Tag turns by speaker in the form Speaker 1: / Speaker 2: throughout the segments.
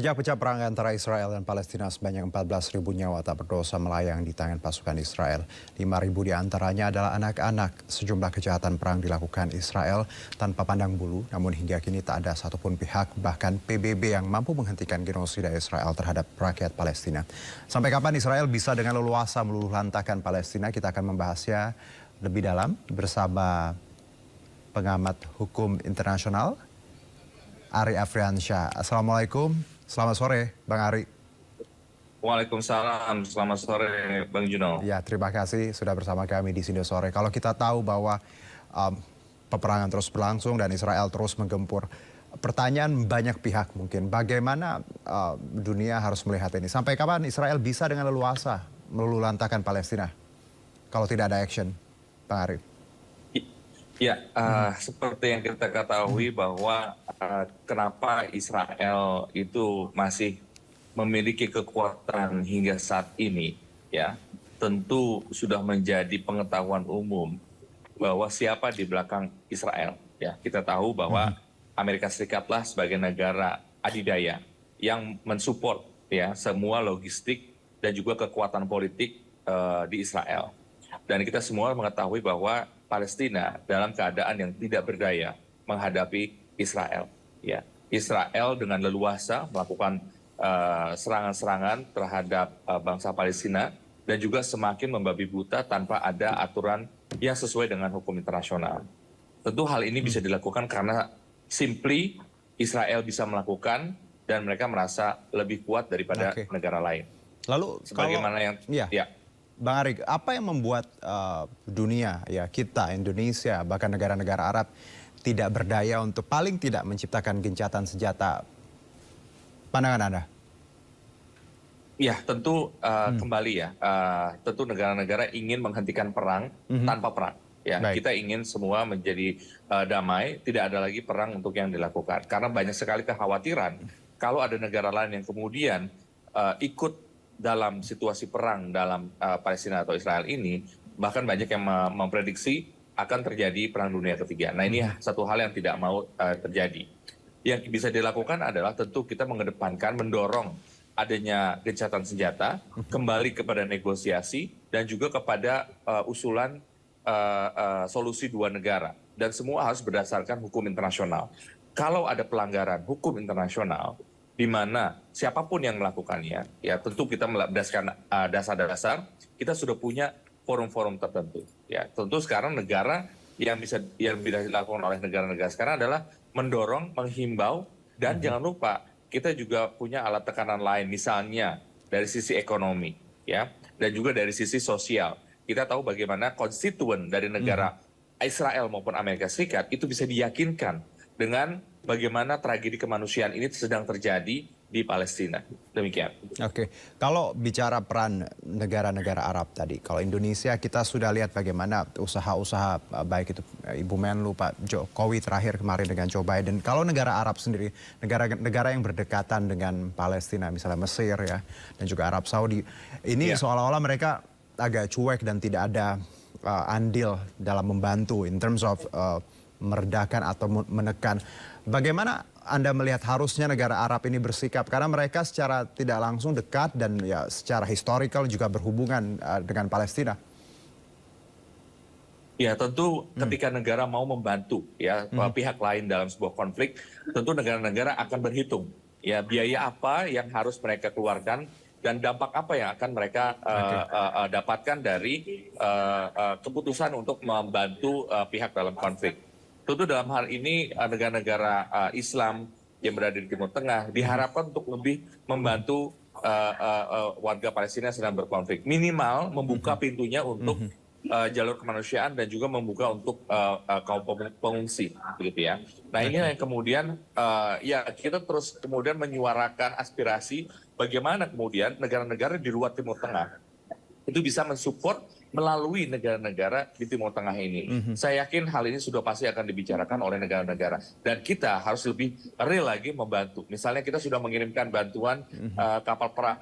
Speaker 1: Sejak pecah perang antara Israel dan Palestina, sebanyak 14.000 nyawa tak berdosa melayang di tangan pasukan Israel. 5.000 diantaranya adalah anak-anak. Sejumlah kejahatan perang dilakukan Israel tanpa pandang bulu, namun hingga kini tak ada satupun pihak, bahkan PBB yang mampu menghentikan genosida Israel terhadap rakyat Palestina. Sampai kapan Israel bisa dengan leluasa meluluh lantakan Palestina? Kita akan membahasnya lebih dalam bersama pengamat hukum internasional, Ari Afriansyah. Assalamualaikum, selamat sore Bang Ari.
Speaker 2: Waalaikumsalam, selamat sore Bang Juno.
Speaker 1: Ya, terima kasih sudah bersama kami di sini sore. Kalau kita tahu bahwa peperangan terus berlangsung dan Israel terus menggempur, pertanyaan banyak pihak mungkin, bagaimana dunia harus melihat ini? Sampai kapan Israel bisa dengan leluasa meluluh lantakan Palestina kalau tidak ada action, Bang Ari?
Speaker 2: Ya, seperti yang kita ketahui bahwa kenapa Israel itu masih memiliki kekuatan hingga saat ini, ya, tentu sudah menjadi pengetahuan umum bahwa siapa di belakang Israel. Ya, kita tahu bahwa Amerika Serikatlah sebagai negara adidaya yang mensupport ya semua logistik dan juga kekuatan politik di Israel. Dan kita semua mengetahui bahwa Palestina dalam keadaan yang tidak berdaya menghadapi Israel. Ya, Israel dengan leluasa melakukan serangan-serangan terhadap bangsa Palestina dan juga semakin membabi buta tanpa ada aturan yang sesuai dengan hukum internasional. Tentu hal ini bisa dilakukan karena simply Israel bisa melakukan dan mereka merasa lebih kuat daripada negara lain.
Speaker 1: Lalu
Speaker 2: sebagaimana yang ya.
Speaker 1: Bang Ari, apa yang membuat dunia, ya kita, Indonesia, bahkan negara-negara Arab tidak berdaya untuk paling tidak menciptakan gencatan senjata? Pandangan Anda?
Speaker 2: Ya, tentu kembali ya, tentu negara-negara ingin menghentikan perang tanpa perang. Ya, kita ingin semua menjadi damai, tidak ada lagi perang untuk yang dilakukan. Karena banyak sekali kekhawatiran kalau ada negara lain yang kemudian ikut dalam situasi perang dalam Palestina atau Israel ini, bahkan banyak yang memprediksi akan terjadi perang dunia ketiga. Nah, ini satu hal yang tidak mau terjadi. Yang bisa dilakukan adalah tentu kita mengedepankan, mendorong adanya gencatan senjata, kembali kepada negosiasi, dan juga kepada usulan solusi dua negara. Dan semua harus berdasarkan hukum internasional. Kalau ada pelanggaran hukum internasional, di mana siapapun yang melakukannya, ya tentu kita berdasarkan dasar-dasar, kita sudah punya forum-forum tertentu. Ya, tentu sekarang negara yang bisa dilakukan oleh negara-negara sekarang adalah mendorong, menghimbau, dan jangan lupa kita juga punya alat tekanan lain, misalnya dari sisi ekonomi, ya, dan juga dari sisi sosial. Kita tahu bagaimana konstituen dari negara Israel maupun Amerika Serikat itu bisa diyakinkan dengan bagaimana tragedi kemanusiaan ini sedang terjadi di Palestina. Demikian.
Speaker 1: Oke, kalau bicara peran negara-negara Arab tadi, kalau Indonesia kita sudah lihat bagaimana usaha-usaha baik itu Ibu Menlu, Pak Jokowi terakhir kemarin dengan Joe Biden. Kalau negara Arab sendiri, negara-negara yang berdekatan dengan Palestina, misalnya Mesir ya, dan juga Arab Saudi, ini seolah-olah mereka agak cuek dan tidak ada andil dalam membantu in terms of meredakan atau menekan. Bagaimana Anda melihat harusnya negara Arab ini bersikap? Karena mereka secara tidak langsung dekat dan ya secara historical juga berhubungan dengan Palestina.
Speaker 2: Ya, tentu ketika negara mau membantu ya pihak lain dalam sebuah konflik, tentu negara-negara akan berhitung ya biaya apa yang harus mereka keluarkan dan dampak apa yang akan mereka dapatkan dari keputusan untuk membantu pihak dalam konflik. Tentu dalam hal ini negara-negara Islam yang berada di Timur Tengah diharapkan untuk lebih membantu warga Palestina yang sedang berkonflik. Minimal membuka pintunya untuk jalur kemanusiaan dan juga membuka untuk kaum pengungsi, begitu ya. Nah, ini yang kemudian ya kita terus kemudian menyuarakan aspirasi bagaimana kemudian negara-negara di luar Timur Tengah itu bisa mensupport melalui negara-negara di Timur Tengah ini. Saya yakin hal ini sudah pasti akan dibicarakan oleh negara-negara. Dan kita harus lebih real lagi membantu. Misalnya kita sudah mengirimkan bantuan kapal perang,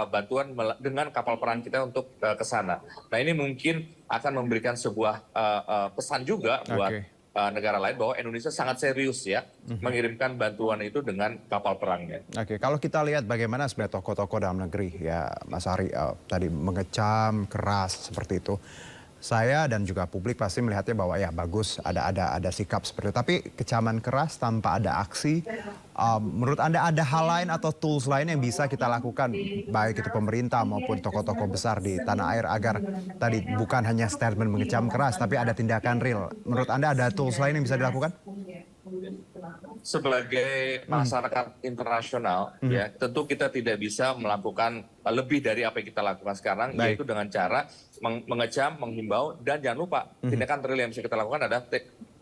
Speaker 2: bantuan dengan kapal perang kita untuk ke sana. Nah, ini mungkin akan memberikan sebuah pesan juga buat negara lain bahwa Indonesia sangat serius ya mengirimkan bantuan itu dengan kapal perangnya.
Speaker 1: Oke, kalau kita lihat bagaimana sebenarnya tokoh-tokoh dalam negeri ya Mas Ari tadi mengecam keras seperti itu. Saya dan juga publik pasti melihatnya bahwa ya bagus ada sikap seperti itu. Tapi kecaman keras tanpa ada aksi, menurut Anda ada hal lain atau tools lain yang bisa kita lakukan baik itu pemerintah maupun tokoh-tokoh besar di tanah air agar tadi bukan hanya statement mengecam keras tapi ada tindakan real. Menurut Anda ada tools lain yang bisa dilakukan?
Speaker 2: Sebagai masyarakat internasional, ya tentu kita tidak bisa melakukan lebih dari apa yang kita lakukan sekarang, yaitu dengan cara mengecam, menghimbau, dan jangan lupa tindakan real yang bisa kita lakukan adalah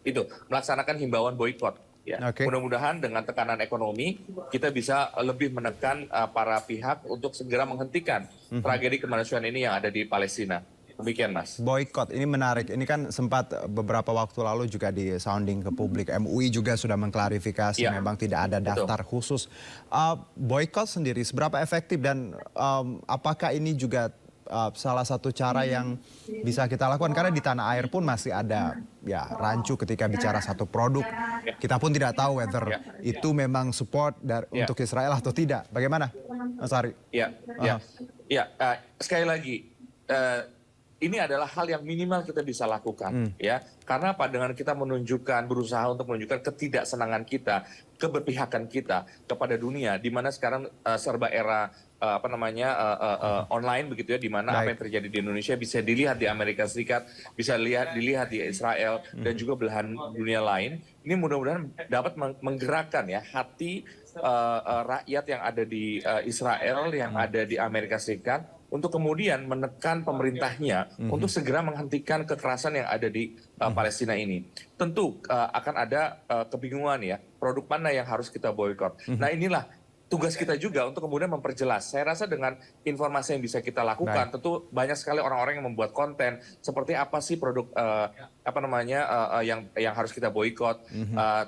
Speaker 2: itu melaksanakan himbauan boykot. Ya. Mudah-mudahan dengan tekanan ekonomi kita bisa lebih menekan para pihak untuk segera menghentikan tragedi kemanusiaan ini yang ada di Palestina. Demikian, Mas.
Speaker 1: Boykot, ini menarik. Ini kan sempat beberapa waktu lalu juga di sounding ke publik. MUI juga sudah mengklarifikasi memang tidak ada daftar khusus. Boykot sendiri seberapa efektif dan apakah ini juga salah satu cara yang bisa kita lakukan? Karena di tanah air pun masih ada ya rancu ketika bicara satu produk. Kita pun tidak tahu whether itu memang support untuk Israel atau tidak. Bagaimana, Mas Ari?
Speaker 2: Sekali lagi. Ini adalah hal yang minimal kita bisa lakukan, ya. Karena apa? Dengan kita berusaha untuk menunjukkan ketidaksenangan kita, keberpihakan kita kepada dunia, di mana sekarang serba era online begitu ya, di mana apa yang terjadi di Indonesia bisa dilihat di Amerika Serikat, bisa dilihat di Israel dan juga belahan dunia lain. Ini mudah-mudahan dapat menggerakkan ya hati rakyat yang ada di Israel, yang ada di Amerika Serikat, untuk kemudian menekan pemerintahnya untuk segera menghentikan kekerasan yang ada di Palestina ini. Tentu akan ada kebingungan ya, produk mana yang harus kita boykot. Nah inilah tugas kita juga untuk kemudian memperjelas. Saya rasa dengan informasi yang bisa kita lakukan, tentu banyak sekali orang-orang yang membuat konten seperti apa sih produk yang harus kita boykot.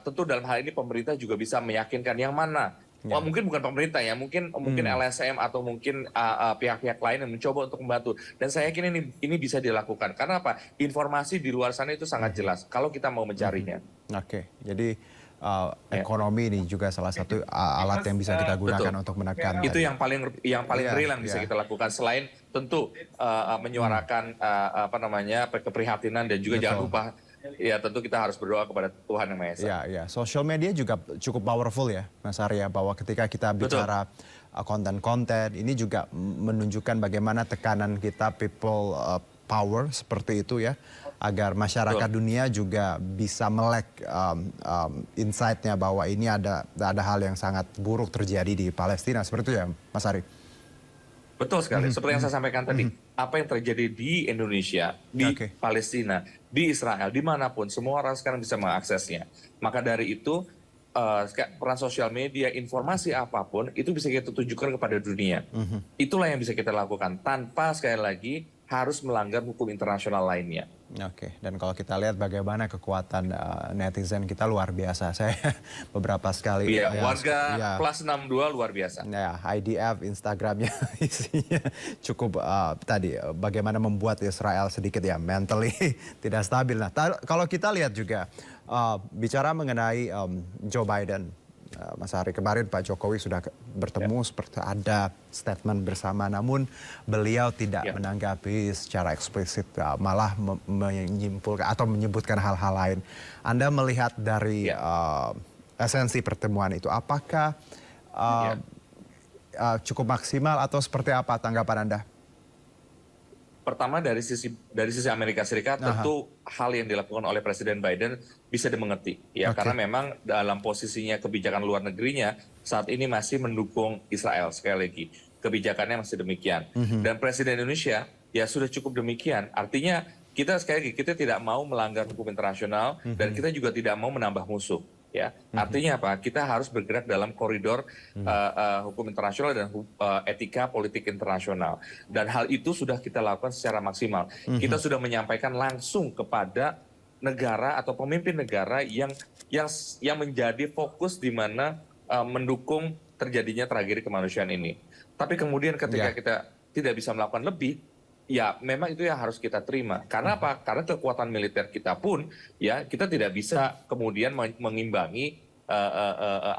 Speaker 2: Tentu dalam hal ini pemerintah juga bisa meyakinkan yang mana. Mungkin bukan pemerintah ya, mungkin LSM atau mungkin pihak-pihak lain yang mencoba untuk membantu. Dan saya yakin ini bisa dilakukan. Karena apa? Informasi di luar sana itu sangat jelas kalau kita mau mencarinya.
Speaker 1: Oke, jadi ekonomi ini juga salah satu alat yang bisa kita gunakan untuk menekan.
Speaker 2: Itu yang paling real yang bisa kita lakukan. Selain tentu menyuarakan keprihatinan dan juga jangan lupa. Ya tentu kita harus berdoa kepada Tuhan Yang Maha Esa.
Speaker 1: Ya, social media juga cukup powerful ya Mas Arya, bahwa ketika kita bicara konten-konten ini juga menunjukkan bagaimana tekanan kita people power seperti itu ya, agar masyarakat dunia juga bisa melek insight-nya bahwa ini ada hal yang sangat buruk terjadi di Palestina, seperti itu ya Mas Ari?
Speaker 2: Betul sekali, seperti yang saya sampaikan tadi, apa yang terjadi di Indonesia, di Palestina, di Israel, dimanapun, semua orang sekarang bisa mengaksesnya. Maka dari itu, peran sosial media, informasi apapun, itu bisa kita tunjukkan kepada dunia. Itulah yang bisa kita lakukan, tanpa sekali lagi harus melanggar hukum internasional lainnya.
Speaker 1: Oke, dan kalau kita lihat bagaimana kekuatan netizen kita luar biasa. Saya beberapa sekali
Speaker 2: warga plus 62 luar biasa.
Speaker 1: Ya, IDF Instagramnya isinya cukup tadi bagaimana membuat Israel sedikit ya mentally tidak stabil. Nah, kalau kita lihat juga bicara mengenai Joe Biden, Mas Ari, kemarin Pak Jokowi sudah bertemu seperti ada statement bersama, namun beliau tidak menanggapi secara eksplisit, malah menyimpulkan atau menyebutkan hal-hal lain. Anda melihat dari esensi pertemuan itu, apakah cukup maksimal atau seperti apa tanggapan Anda?
Speaker 2: Pertama dari sisi Amerika Serikat tentu hal yang dilakukan oleh Presiden Biden bisa dimengerti ya, karena memang dalam posisinya kebijakan luar negerinya saat ini masih mendukung Israel, sekali lagi kebijakannya masih demikian. Dan Presiden Indonesia ya sudah cukup demikian, artinya kita sekali lagi kita tidak mau melanggar hukum internasional dan kita juga tidak mau menambah musuh. Ya, artinya apa? Kita harus bergerak dalam koridor hukum internasional dan etika politik internasional. Dan hal itu sudah kita lakukan secara maksimal. Kita sudah menyampaikan langsung kepada negara atau pemimpin negara yang menjadi fokus di mana mendukung terjadinya tragedi kemanusiaan ini. Tapi kemudian ketika kita tidak bisa melakukan lebih, ya memang itu yang harus kita terima. Karena apa? Karena kekuatan militer kita pun ya kita tidak bisa kemudian mengimbangi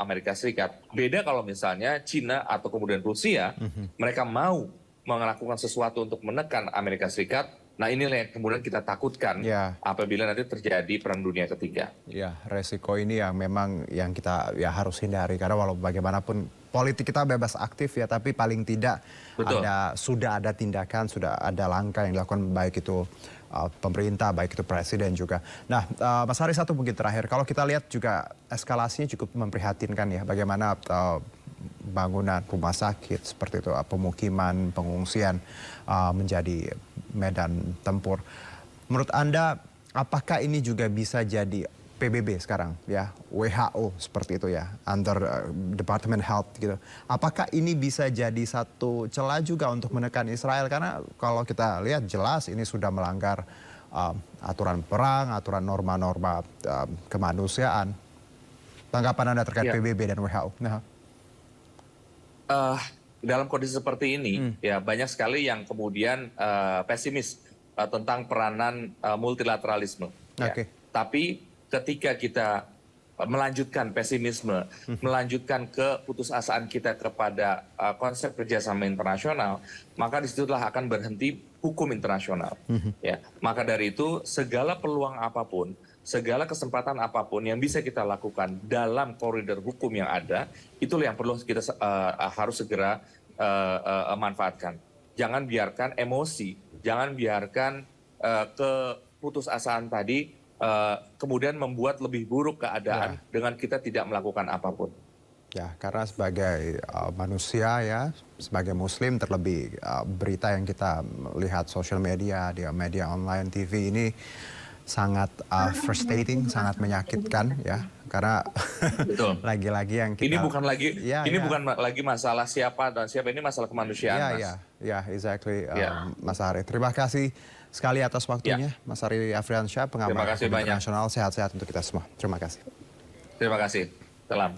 Speaker 2: Amerika Serikat. Beda kalau misalnya Cina atau kemudian Rusia, mereka mau melakukan sesuatu untuk menekan Amerika Serikat. Nah inilah yang kemudian kita takutkan apabila nanti terjadi Perang Dunia Ketiga.
Speaker 1: Ya, resiko ini yang memang yang kita ya harus hindari karena walau bagaimanapun politik kita bebas aktif ya, tapi paling tidak sudah ada tindakan, sudah ada langkah yang dilakukan baik itu pemerintah, baik itu presiden juga. Nah, Mas Haris, satu mungkin terakhir, kalau kita lihat juga eskalasinya cukup memprihatinkan ya, bagaimana bangunan rumah sakit seperti itu, pemukiman, pengungsian menjadi medan tempur. Menurut Anda, apakah ini juga bisa jadi PBB sekarang ya, WHO seperti itu ya, under Department Health gitu. Apakah ini bisa jadi satu celah juga untuk menekan Israel? Karena kalau kita lihat jelas ini sudah melanggar aturan perang, aturan norma-norma kemanusiaan. Tanggapan Anda terkait PBB dan WHO? Nah.
Speaker 2: Dalam kondisi seperti ini, ya banyak sekali yang kemudian pesimis tentang peranan multilateralisme.
Speaker 1: Okay.
Speaker 2: Ya. Tapi ketika kita melanjutkan pesimisme, melanjutkan keputusasaan kita kepada konsep kerjasama internasional, maka disitulah akan berhenti hukum internasional. Ya. Maka dari itu segala peluang apapun, segala kesempatan apapun yang bisa kita lakukan dalam koridor hukum yang ada, itulah yang perlu kita harus segera manfaatkan. Jangan biarkan emosi, jangan biarkan keputusasaan tadi kemudian membuat lebih buruk keadaan dengan kita tidak melakukan apapun.
Speaker 1: Ya, karena sebagai manusia ya, sebagai Muslim terlebih berita yang kita lihat sosial media, di media online, TV ini sangat frustrating, sangat menyakitkan ya, karena lagi-lagi yang kita
Speaker 2: bukan lagi masalah siapa dan siapa, ini masalah kemanusiaan, Mas.
Speaker 1: Exactly. Mas Ari, terima kasih sekali atas waktunya, Mas Ari Afriansyah, pengamat internasional. Sehat-sehat untuk kita semua. Terima kasih.
Speaker 2: Terima kasih. Salam.